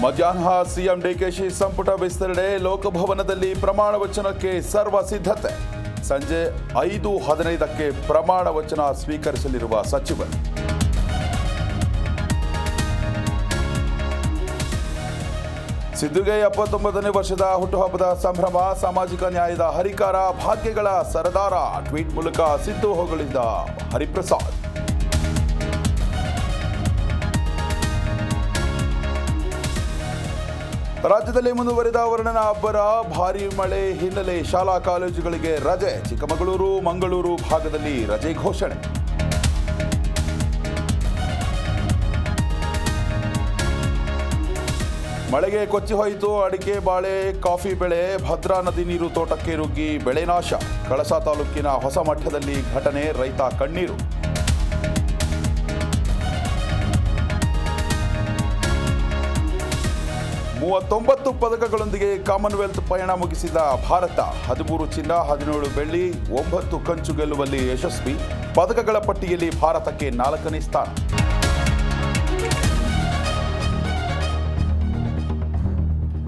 ಮಧ್ಯಾಹ್ನ ಸಿಎಂ ಡಿಕೆಶಿ ಸಂಪುಟ ವಿಸ್ತರಣೆ, ಲೋಕಭವನದಲ್ಲಿ ಪ್ರಮಾಣ ವಚನಕ್ಕೆ ಸರ್ವ ಸಿದ್ಧತೆ. ಸಂಜೆ 5:15ಕ್ಕೆ ಪ್ರಮಾಣ ವಚನ ಸ್ವೀಕರಿಸಲಿರುವ ಸಚಿವರು. ಸಿದ್ದುಗೆ 79ನೇ ವರ್ಷದ ಹುಟ್ಟುಹಬ್ಬದ ಸಂಭ್ರಮ, ಸಾಮಾಜಿಕ ನ್ಯಾಯದ ಹರಿಕಾರ, ಭಾಗ್ಯಗಳ ಸರದಾರ. ಟ್ವೀಟ್ ಮೂಲಕ ಸಿದ್ದು ಹೊಗಳಿದ ಹರಿಪ್ರಸಾದ್. ರಾಜ್ಯದಲ್ಲಿ ಮುಂದುವರಿದ ವರುಣನ ಅಬ್ಬರ, ಭಾರೀ ಮಳೆ ಹಿನ್ನೆಲೆ ಶಾಲಾ ಕಾಲೇಜುಗಳಿಗೆ ರಜೆ. ಚಿಕ್ಕಮಗಳೂರು, ಮಂಗಳೂರು ಭಾಗದಲ್ಲಿ ರಜೆ ಘೋಷಣೆ. ಮಳೆಗೆ ಕೊಚ್ಚಿ ಹೋಯಿತು ಅಡಿಕೆ, ಬಾಳೆ, ಕಾಫಿ ಬೆಳೆ. ಭದ್ರಾ ನದಿ ನೀರು ತೋಟಕ್ಕೆ ನುಗ್ಗಿ ಬೆಳೆ ನಾಶ. ಕಳಸಾ ತಾಲೂಕಿನ ಹೊಸಮಠದಲ್ಲಿ ಘಟನೆ, ರೈತ ಕಣ್ಣೀರು. ಮೂವತ್ತೊಂಬತ್ತು ಪದಕಗಳೊಂದಿಗೆ ಕಾಮನ್ವೆಲ್ತ್ ಪಯಣ ಮುಗಿಸಿದ ಭಾರತ. 13 ಚಿನ್ನ, 17 ಬೆಳ್ಳಿ, 9 ಕಂಚು ಗೆಲ್ಲುವಲ್ಲಿ ಯಶಸ್ವಿ. ಪದಕಗಳ ಪಟ್ಟಿಯಲ್ಲಿ ಭಾರತಕ್ಕೆ 4ನೇ ಸ್ಥಾನ.